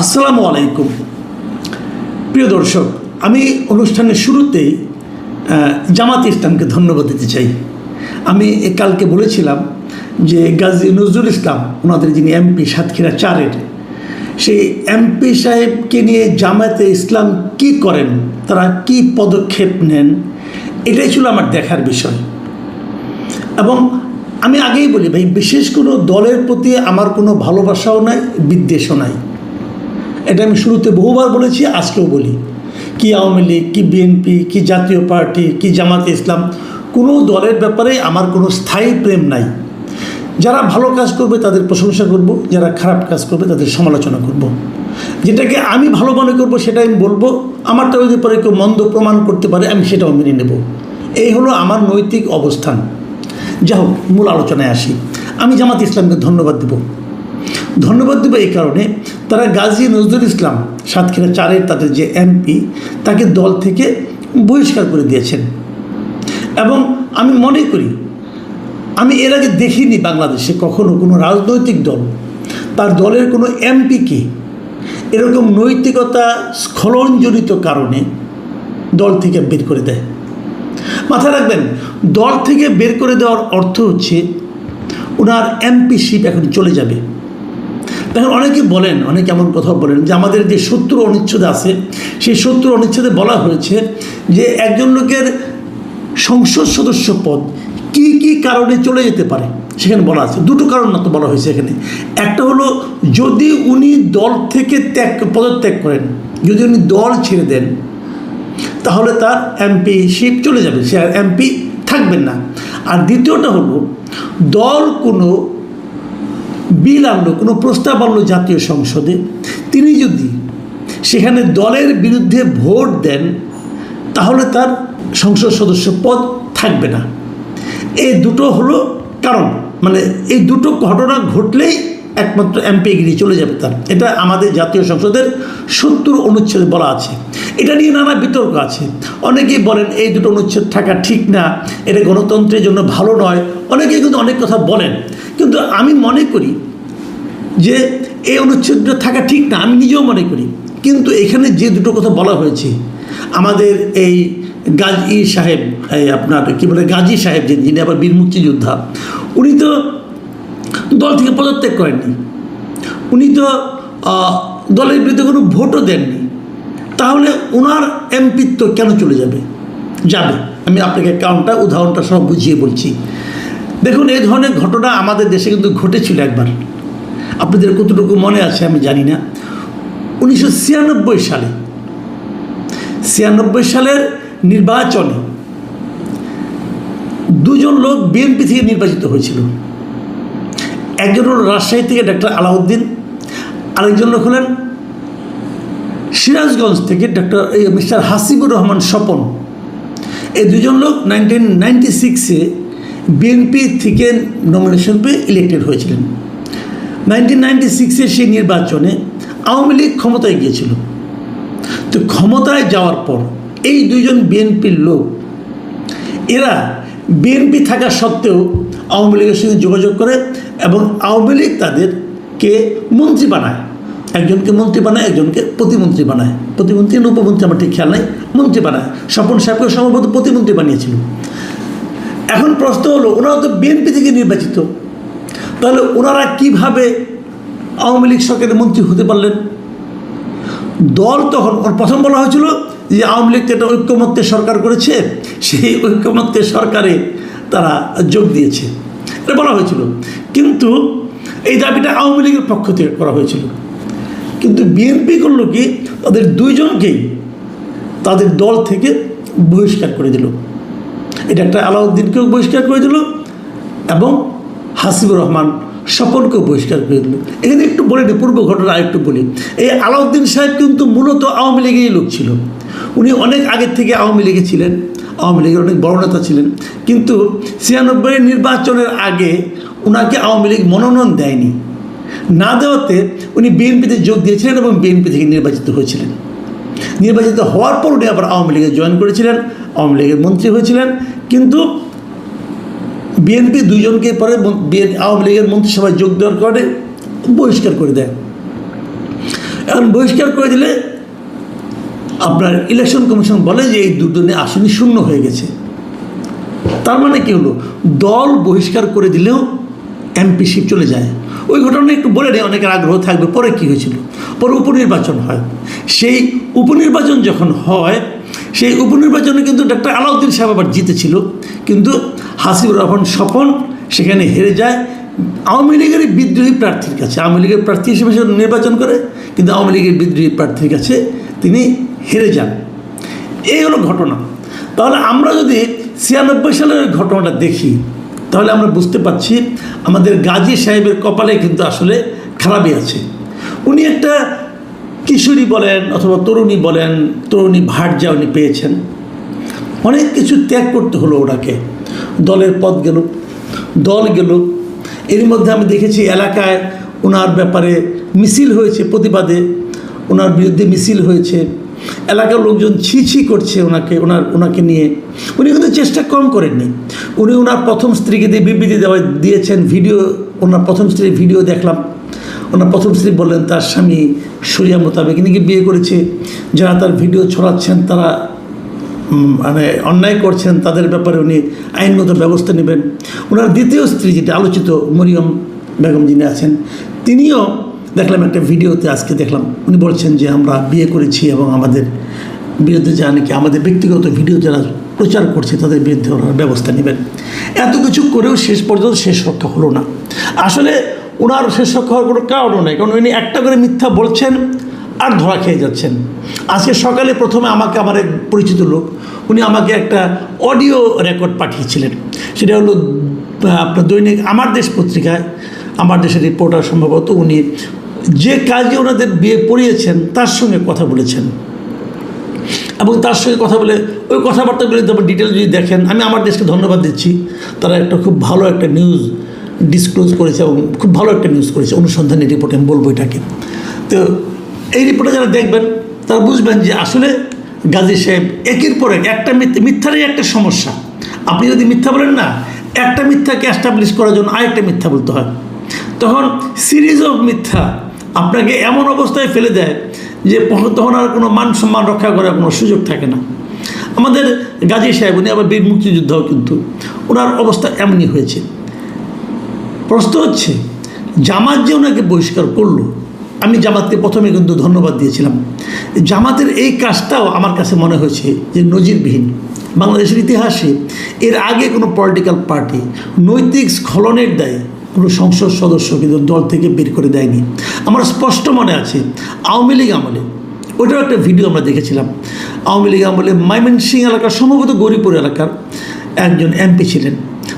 আসসালামু আলাইকুম প্রিয় দর্শক, আমি অনুষ্ঠানের শুরুতেই জামাত ইসলামকে ধন্যবাদ দিতে চাই। আমি কালকে বলেছিলাম যে গাজী নজরুল ইসলাম, ওনাদের যিনি এমপি সাতক্ষীরা 4-এর, সেই এমপি সাহেবকে নিয়ে জামায়াতে ইসলাম কি করেন, তারা কি পদক্ষেপ নেন, এটাই ছিল আমার দেখার বিষয়। এবং আমি আগেই বলি ভাই, বিশেষ কোনো দলের প্রতি আমার কোনো ভালোবাসাও নাই, বিদ্বেষও নাই। এটা আমি শুরুতে বহুবার বলেছি, আজকেও বলি। কি আওয়ামী লীগ, কি বিএনপি, কি জাতীয় পার্টি, কি জামাতে ইসলাম, কোনো দলের ব্যাপারে আমার কোনো স্থায়ী প্রেম নাই। যারা ভালো কাজ করবে তাদের প্রশংসা করব, যারা খারাপ কাজ করবে তাদের সমালোচনা করব। যেটাকে আমি ভালো মনে করবো সেটাই আমি বলবো, আমারটা যদি পরে কেউ মন্দ প্রমাণ করতে পারে আমি সেটাও মেনে নেব। এই হলো আমার নৈতিক অবস্থান। যাই হোক, মূল আলোচনায় আসি। আমি জামাত ইসলামকে ধন্যবাদ দেব এই কারণে, তারা গাজী নজরুল ইসলাম সাতক্ষীরা 4-এর তাদের যে এমপি, তাকে দল থেকে বহিষ্কার করে দিয়েছেন। এবং আমি মনে করি, আমি এর আগে দেখিনি বাংলাদেশে কখনো কোনো রাজনৈতিক দল তার দলের কোনো এমপিকে এরকম নৈতিকতা স্খলনজনিত কারণে দল থেকে বের করে দেয়। মাথায় রাখবেন, দল থেকে বের করে দেওয়ার অর্থ হচ্ছে ওনার এমপিশিপ এখন চলে যাবে। এখন অনেকে বলেন, অনেকে এমন কথা বলেন যে আমাদের যে 70 অনুচ্ছেদ আছে, সেই 70 অনুচ্ছেদে বলা হয়েছে যে একজন লোকের সংসদ সদস্য পদ কি কি কারণে চলে যেতে পারে। সেখানে বলা আছে দুটো কারণ না তো বলা হয়েছে এখানে। একটা হলো যদি উনি দল থেকে পদত্যাগ করেন, যদি উনি দল ছেড়ে দেন, তাহলে তার এমপিশিপ চলে যাবে, সে আর এমপি থাকবেন না। আর দ্বিতীয়টা হলো দল কোনো বিল আনলো, কোনো প্রস্তাব আনলো জাতীয় সংসদে, তিনি যদি সেখানে দলের বিরুদ্ধে ভোট দেন তাহলে তার সংসদ সদস্য পদ থাকবে না। এই দুটো হলো কারণ, মানে এই দুটো ঘটনা ঘটলেই একমাত্র এমপিগিরি চলে যাবে তার। এটা আমাদের জাতীয় সংসদের 70 অনুচ্ছেদে বলা আছে। এটা নিয়ে নানা বিতর্ক আছে। অনেকেই বলেন এই দুটো অনুচ্ছেদ থাকা ঠিক না, এটা গণতন্ত্রের জন্য ভালো নয়। অনেকেই কিন্তু অনেক কথা বলেন, কিন্তু আমি মনে করি যে এই অনুচ্ছেদটা থাকা ঠিক না, আমি নিজেও মনে করি। কিন্তু এখানে যে দুটো কথা বলা হয়েছে, আমাদের এই গাজী সাহেব, আপনার কী বলে গাজী সাহেব, যিনি আবার বীর মুক্তিযোদ্ধা, উনি তো দল থেকে পদত্যাগ করেননি, উনি তো দলের বিরুদ্ধে কোনো ভোটও দেননি। তাহলে ওনার এমপিত্ব কেন চলে যাবে? আমি আপনাকে উদাহরণটা সব বুঝিয়ে বলছি। দেখুন, এই ধরনের ঘটনা আমাদের দেশে কিন্তু ঘটেছিল একবার। আপনাদের কতটুকু মনে আছে আমি জানি না। 1996 সালে, 96 সালের নির্বাচনে দুজন লোক বিএনপি থেকে নির্বাচিত হয়েছিল। একজন হল রাজশাহী থেকে ডক্টর আলাউদ্দিন, আরেকজন লোক হলেন সিরাজগঞ্জ থেকে মিস্টার হাসিবুর রহমান স্বপন। এই দুজন লোক 1996-এ বিএনপি থেকে নমিনেশন পেয়ে ইলেক্টেড হয়েছিলেন। 1996-এর সেই নির্বাচনে আওয়ামী লীগ ক্ষমতায় গিয়েছিল। তো ক্ষমতায় যাওয়ার পর এই দুইজন বিএনপির লোক, এরা বিএনপি থাকা সত্ত্বেও আওয়ামী লীগের সঙ্গে যোগাযোগ করে এবং আওয়ামী লীগ তাদেরকে মন্ত্রী বানায়। একজনকে মন্ত্রী বানায়, একজনকে প্রতিমন্ত্রী বানায়। প্রতিমন্ত্রী না উপমন্ত্রী আমার ঠিক খেয়াল নাই, মন্ত্রী বানায়। স্বপন সাহেবকে সম্ভবত প্রতিমন্ত্রী বানিয়েছিল। এখন প্রশ্ন হলো, ওনারা তো বিএনপি থেকে নির্বাচিত, তাহলে ওনারা কিভাবে আওয়ামী লীগ সরকারের মন্ত্রী হতে পারলেন? দল তখন প্রথম বলা হয়েছিল যে আওয়ামী লীগ একটা ঐক্যমত্যের সরকার করেছে, সেই ঐক্যমত্যের সরকারে তারা যোগ দিয়েছে, এটা বলা হয়েছিল। কিন্তু এই দাবিটা আওয়ামী লীগের পক্ষ থেকে করা হয়েছিল। কিন্তু বিএনপি করলো কি, তাদের দুইজনকেই তাদের দল থেকে বহিষ্কার করে দিল। এটা একটা আলাউদ্দিনকেও বহিষ্কার করে দিল এবং হাসিবুর রহমান স্বপনকেও বহিষ্কার করে দিল। এখানে একটু বলে নিই, পূর্ব ঘটনা আরেকটু বলি। এই আলাউদ্দিন সাহেব কিন্তু মূলত আওয়ামী লীগেরই লোক ছিল। উনি অনেক আগের থেকে আওয়ামী লীগে ছিলেন, আওয়ামী লীগের অনেক বড় নেতা ছিলেন। কিন্তু 96-এর নির্বাচনের আগে ওনাকে আওয়ামী লীগ মনোনয়ন দেয়নি। না দেওয়াতে উনি বিএনপিতে যোগ দিয়েছিলেন এবং বিএনপি থেকে নির্বাচিত হয়েছিলেন। নির্বাচিত হওয়ার পর উনি আবার আওয়ামী লীগে জয়েন করেছিলেন, আওয়ামী লীগের মন্ত্রী হয়েছিলেন। কিন্তু বিএনপি দুইজনকে পরে আওয়ামী লীগের মন্ত্রিসভায় যোগ দেওয়ার কারণে বহিষ্কার করে দেয়। এখন বহিষ্কার করে দিলে আপনার ইলেকশন কমিশন বলে যে এই দুজনে আসনই শূন্য হয়ে গেছে। তার মানে কি হলো, দল বহিষ্কার করে দিলেও এমপিশিপ চলে যায়। ওই ঘটনা একটু বলে নেই, অনেকের আগ্রহ থাকবে। পরে কি হয়েছিল, পরে উপনির্বাচন হয়। সেই উপনির্বাচন যখন হয়, সেই উপনির্বাচনে কিন্তু ডক্টর আলাউদ্দিন সাহেব আবার জিতেছিল, কিন্তু হাসিবুর রহমান স্বপন সেখানে হেরে যায় আওয়ামী লীগের বিদ্রোহী প্রার্থীর কাছে। আওয়ামী লীগের প্রার্থী হিসেবে সে নির্বাচন করে, কিন্তু আওয়ামী লীগের বিদ্রোহী প্রার্থীর কাছে তিনি হেরে যান। এই হলো ঘটনা। তাহলে আমরা যদি 96 সালের ঘটনাটা দেখি, তাহলে আমরা বুঝতে পারছি আমাদের গাজী সাহেবের কপালে কিন্তু আসলে খারাপই আছে। উনি একটা কিশোরী বলেন অথবা তরুণী বলেন, তরুণী ভার্যা উনি পেয়েছেন। অনেক কিছু ত্যাগ করতে হলো ওনাকে। দলের পদ গেল, দল গেল। এর মধ্যে আমি দেখেছি এলাকায় ওনার ব্যাপারে মিছিল হয়েছে, প্রতিবাদে ওনার বিরুদ্ধে মিছিল হয়েছে। এলাকার লোকজন ছি করছে ওনাকে নিয়ে। উনি কিন্তু চেষ্টা কম করেননি। উনি ওনার প্রথম স্ত্রীকে দিয়ে বিবৃতি দিয়েছেন। ভিডিও, ওনার প্রথম স্ত্রীর ভিডিও দেখলাম। ওনার প্রথম স্ত্রী বললেন তার স্বামী শরিয়া মোতাবেক নাকি বিয়ে করেছে। যারা তার ভিডিও ছড়াচ্ছেন তারা মানে অন্যায় করছেন, তাদের ব্যাপারে উনি আইনগত ব্যবস্থা নেবেন। ওনার দ্বিতীয় স্ত্রী, যেটা আলোচিত মরিয়ম বেগম যিনি আছেন, তিনিও দেখলাম একটা ভিডিওতে আজকে দেখলাম, উনি বলছেন যে আমরা বিয়ে করেছি এবং আমাদের বিরুদ্ধে যা নাকি আমাদের ব্যক্তিগত ভিডিও যারা প্রচার করছে তাদের বিরুদ্ধে ওনারা ব্যবস্থা নেবেন। এত কিছু করেও শেষ পর্যন্ত শেষ রক্ষা হলো না। আসলে ওনার শেষ রক্ষা হওয়ার কোনো কারণও নেই, কারণ উনি একটা করে মিথ্যা বলছেন আর ধরা খেয়ে যাচ্ছেন। আজকে সকালে প্রথমে আমাকে আমার এক পরিচিত লোক, উনি আমাকে একটা অডিও রেকর্ড পাঠিয়েছিলেন। সেটা হলো আপনার দৈনিক আমার দেশ পত্রিকায়, আমার দেশের রিপোর্টার সম্ভবত, উনি যে কাজে ওনাদের বিয়ে পড়িয়েছেন তার সঙ্গে কথা বলেছেন এবং তার সঙ্গে কথা বলে ওই কথাবার্তাগুলি তারপর ডিটেল যদি দেখেন, আমি আমার দেশকে ধন্যবাদ দিচ্ছি। তারা একটা খুব ভালো একটা নিউজ ডিসক্লোজ করেছে এবং খুব ভালো একটা নিউজ করেছে, অনুসন্ধানী রিপোর্ট আমি বলবো এটাকে। তো এই রিপোর্টে যারা দেখবেন তারা বুঝবেন যে আসলে গাজী সাহেব একের পর একটা মিথ্যারই একটা সমস্যা। আপনি যদি মিথ্যা বলেন না, একটা মিথ্যাকে এস্টাবলিশ করার জন্য আরেকটা মিথ্যা বলতে হয়, তখন সিরিজ অফ মিথ্যা আপনাকে এমন অবস্থায় ফেলে দেয় যে তখন আর কোনো মান সম্মান রক্ষা করার কোনো সুযোগ থাকে না। আমাদের গাজী সাহেব, উনি আবার বীর মুক্তিযোদ্ধাও, কিন্তু ওনার অবস্থা এমনই হয়েছে। প্রশ্ন হচ্ছে জামাত যে ওনাকে বহিষ্কার করলো, আমি জামাতকে প্রথমে কিন্তু ধন্যবাদ দিয়েছিলাম। জামাতের এই কাজটাও আমার কাছে মনে হয়েছে যে নজিরবিহীন। বাংলাদেশের ইতিহাসে এর আগে কোনো পলিটিক্যাল পার্টি নৈতিক স্খলনের দায়ে কোনো সংসদ সদস্য কিন্তু দল থেকে বের করে দেয়নি। আমার স্পষ্ট মনে আছে আওয়ামী লীগ আমলে, ওইটাও একটা ভিডিও আমরা দেখেছিলাম। আওয়ামী লীগ আমলে ময়মনসিংহ এলাকার, সম্ভবত গৌরীপুর এলাকার একজন এমপি ছিলেন,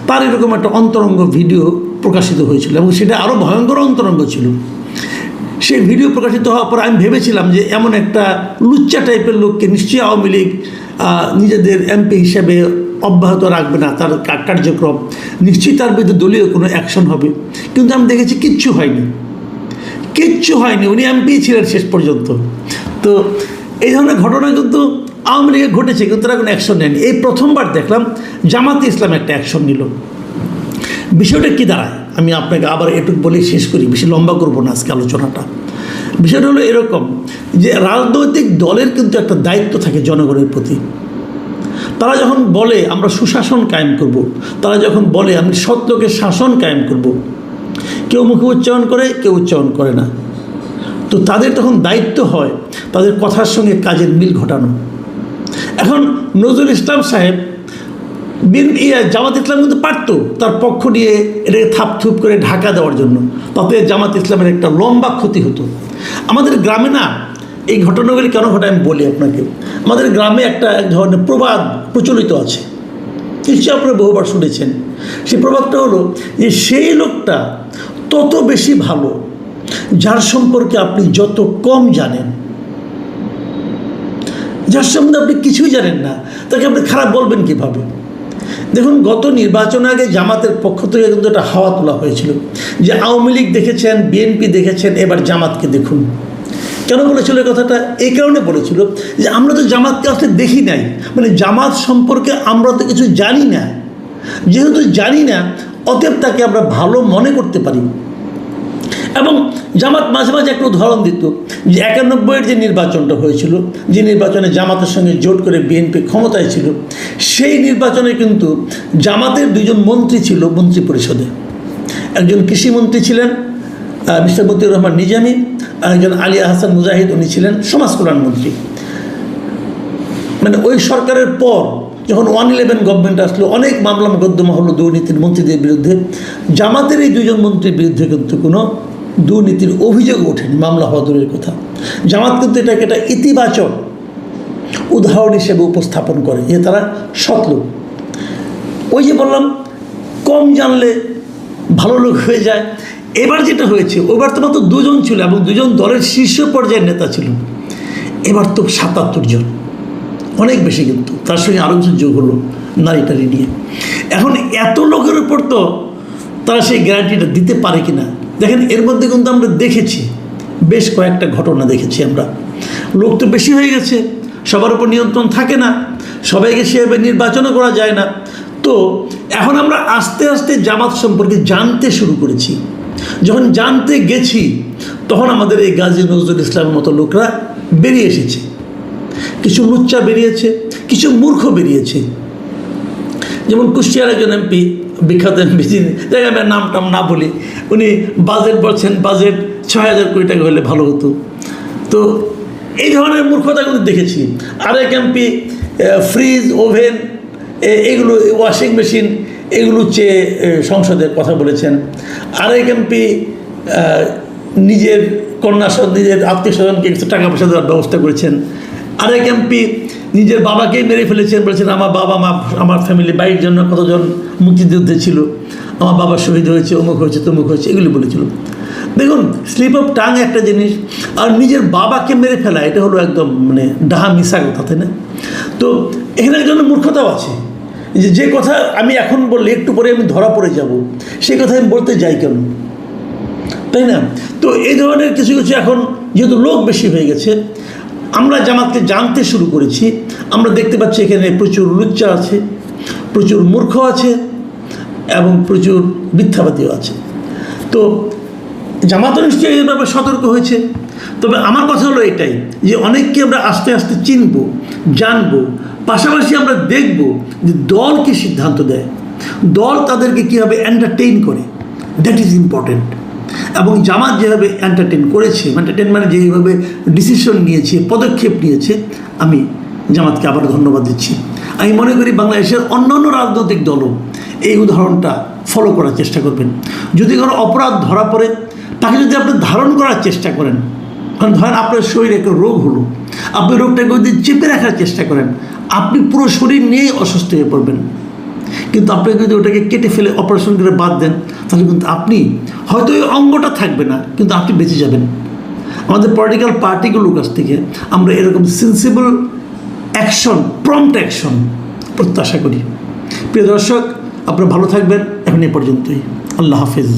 তার এরকম একটা অন্তরঙ্গ ভিডিও প্রকাশিত হয়েছিল এবং সেটা আরও ভয়ঙ্কর অন্তরঙ্গ ছিল। সেই ভিডিও প্রকাশিত হওয়ার পর আমি ভেবেছিলাম যে এমন একটা লুচ্চা টাইপের লোককে নিশ্চয়ই আওয়ামী লীগ নিজেদের এমপি হিসেবে অব্যাহত রাখবে না, তার কার্যক্রম নিশ্চয়ই তার বিরুদ্ধে দলীয় কোনো অ্যাকশন হবে। কিন্তু আমি দেখেছি কিচ্ছু হয়নি। উনি এমপি ছিলেন শেষ পর্যন্ত। তো এই ধরনের ঘটনা কিন্তু আওয়ামী লীগে ঘটেছে, কিন্তু তারা কোনো অ্যাকশন নেয়নি। এই প্রথমবার দেখলাম জামাতে ইসলাম একটা অ্যাকশন নিল। বিষয়টা কী দাঁড়ায় আমি আপনাকে আবার এটুকু বলে শেষ করি, বেশি লম্বা করবো না আজকে আলোচনাটা। বিষয়টা হলো এরকম যে রাজনৈতিক দলের কিন্তু একটা দায়িত্ব থাকে জনগণের প্রতি। তারা যখন বলে আমরা সুশাসন কায়েম করব, তারা যখন বলে আমি সত্যকে শাসন কায়েম করব, কেউ মুখে উচ্চারণ করে, কেউ উচ্চারণ করে না। তো তাদের তখন দায়িত্ব হয় তাদের কথার সঙ্গে কাজের মিল ঘটানো। এখন নজরুল ইসলাম সাহেব জামাত ইসলাম কিন্তু পারত তার পক্ষ নিয়ে এটাকে থাপথুপ করে ঢাকা দেওয়ার জন্য, তাতে জামাত ইসলামের একটা লম্বা ক্ষতি হতো। আমাদের গ্রামে না এই ঘটনাগুলি কেন ঘটে আমি বলি আপনাকে। আমাদের গ্রামে একটা এক ধরনের প্রবাদ প্রচলিত আছে, নিশ্চয়ই আপনারা বহুবার শুনেছেন। সেই প্রবাদটা হলো যে সেই লোকটা তত বেশি ভালো যার সম্পর্কে আপনি যত কম জানেন। যার সম্বন্ধে আপনি কিছুই জানেন না তাকে আপনি খারাপ বলবেন কীভাবে? দেখুন, গত নির্বাচন আগে জামাতের পক্ষ থেকে কিন্তু একটা হাওয়া তোলা হয়েছিল যে আওয়ামী লীগ দেখেছেন, বিএনপি দেখেছেন, এবার জামাতকে দেখুন। কেন বলেছিল এই কথাটা? এই কারণে বলেছিল যে আমরা তো জামাতকে আসলে দেখি নাই, মানে জামাত সম্পর্কে আমরা তো কিছু জানি না। যেহেতু জানি না, অতএব তাকে আমরা ভালো মনে করতে পারি। এবং জামাত মাঝে মাঝে একটা উদাহরণ দিত যে 91-এর যে নির্বাচনটা হয়েছিল, যে নির্বাচনে জামাতের সঙ্গে জোট করে বিএনপি ক্ষমতায় ছিল, সেই নির্বাচনে কিন্তু জামাতের 2জন মন্ত্রী ছিল মন্ত্রী পরিষদে। একজন কৃষিমন্ত্রী ছিলেন মিস্টার মতিউর রহমান নিজামী, আর একজন আলী আহসান মুজাহিদ, উনি ছিলেন সমাজ কল্যাণ মন্ত্রী। মানে ওই সরকারের পর যখন 111 গভর্নমেন্ট আসলো, অনেক মামলা মোকদ্দমা হলো দুর্নীতির মন্ত্রীদের বিরুদ্ধে। জামাতের এই 2জন মন্ত্রীর বিরুদ্ধে কিন্তু কোনো দুর্নীতির অভিযোগ ওঠেনি, মামলা হওয়া দূরের কথা। জামাত কিন্তু এটাকে একটা ইতিবাচক উদাহরণ হিসেবে উপস্থাপন করে যে তারা সৎ লোক। ওই যে বললাম, কম জানলে ভালো লোক হয়ে যায়। এবার যেটা হয়েছে, ওবার তো মাত্র 2জন ছিল এবং 2জন দলের শীর্ষ পর্যায়ের নেতা ছিল। এবার তো 77 জন, অনেক বেশি। কিন্তু তার সঙ্গে আরও কিছু যোগ হলো নারী টারি নিয়ে। এখন এত লোকের উপর তো তারা সেই গ্যারান্টিটা দিতে পারে কি না। দেখেন, এর মধ্যে কিন্তু আমরা দেখেছি বেশ কয়েকটা ঘটনা দেখেছি আমরা। লোক তো বেশি হয়ে গেছে, সবার উপর নিয়ন্ত্রণ থাকে না, সবাইকে সেভাবে নির্বাচনও করা যায় না। তো এখন আমরা আস্তে আস্তে জামাত সম্পর্কে জানতে শুরু করেছি। যখন জানতে গেছি, তখন আমাদের এই গাজী নজরুল ইসলামের মতো লোকরা বেরিয়ে এসেছে। কিছু লুচ্চা বেরিয়েছে, কিছু মূর্খ বেরিয়েছে। যেমন কুষ্টিয়ার একজন এমপি, বিখ্যাত এমপি, জায়গায় আমি নাম টাম না বলি, উনি বাজেট বলছেন, বাজেট 6,000 কোটি টাকা হলে ভালো হতো। তো এই ধরনের মূর্খতা কিন্তু দেখেছি। আরেক এমপি ফ্রিজ, ওভেন, এগুলো, ওয়াশিং মেশিন, এগুলো চেয়ে সংসদে কথা বলেছেন। আরেক এমপি নিজের কন্যা, নিজের আত্মীয় স্বজনকে কিছু টাকা পয়সা দেওয়ার ব্যবস্থা করেছেন। আরেক এমপি নিজের বাবাকেই মেরে ফেলেছেন, বলেছেন আমার বাবা মা, আমার ফ্যামিলি, বাড়ির জন্য কতজন মুক্তিযুদ্ধে ছিল, আমার বাবা শহীদ হয়েছে, অমুক হয়েছে, তমুক হয়েছে, এগুলি বলেছিল। দেখুন, স্লিপ অফ টাং একটা জিনিস, আর নিজের বাবাকে মেরে ফেলা, এটা হলো একদম মানে ডাহা মিশা কথা, তাই না? তো এখানে একজন মূর্খতাও আছে যে কথা আমি এখন বললে একটু পরে আমি ধরা পড়ে যাব, সেই কথা আমি বলতে যাই কেন, তাই না? তো এই ধরনের কিছু কিছু এখন যেহেতু লোক বেশি হয়ে গেছে, আমরা জামাতকে জানতে শুরু করেছি। আমরা দেখতে পাচ্ছি এখানে প্রচুর লুচ্চা আছে, প্রচুর মূর্খ আছে এবং প্রচুর মিথ্যাবাদীও আছে। তো জামাতও নিশ্চয়ই এই ব্যাপারে সতর্ক হয়েছে। তবে আমার কথা হলো এটাই যে অনেককে আমরা আস্তে আস্তে চিনব, জানবো, পাশাপাশি আমরা দেখব যে দল কী সিদ্ধান্ত দেয়, দল তাদেরকে কীভাবে এন্টারটেইন করে, দ্যাট ইজ ইম্পর্টেন্ট। এবং জামাত যেভাবে এন্টারটেইন করেছে, এন্টারটেইন মানে যেভাবে ডিসিশন নিয়েছে, পদক্ষেপ নিয়েছে, আমি জামাতকে আবার ধন্যবাদ দিচ্ছি। আমি মনে করি বাংলাদেশের অন্যান্য রাজনৈতিক দলও এই উদাহরণটা ফলো করার চেষ্টা করবেন। যদি কোনো অপরাধ ধরা পড়ে, তাকে যদি আপনি ধারণ করার চেষ্টা করেন, কারণ ধরেন আপনার শরীরে একটা রোগ হলো, আপনি রোগটাকে যদি চেপে রাখার চেষ্টা করেন, আপনি পুরো শরীর নিয়েই অসুস্থ হয়ে পড়বেন। কিন্তু আপনি যদি ওটাকে কেটে ফেলে অপারেশন করে বাদ দেন, তাহলে কিন্তু আপনি হয়তো ওই অঙ্গটা থাকবে না, কিন্তু আপনি বেঁচে যাবেন। আমাদের পলিটিক্যাল পার্টিগুলোর কাছ থেকে আমরা এরকম সেন্সিবল অ্যাকশন, প্রম্পট অ্যাকশন প্রত্যাশা করি। প্রিয় দর্শক, আপনারা ভালো থাকবেন। এখন এ পর্যন্তই। আল্লাহ হাফেজ।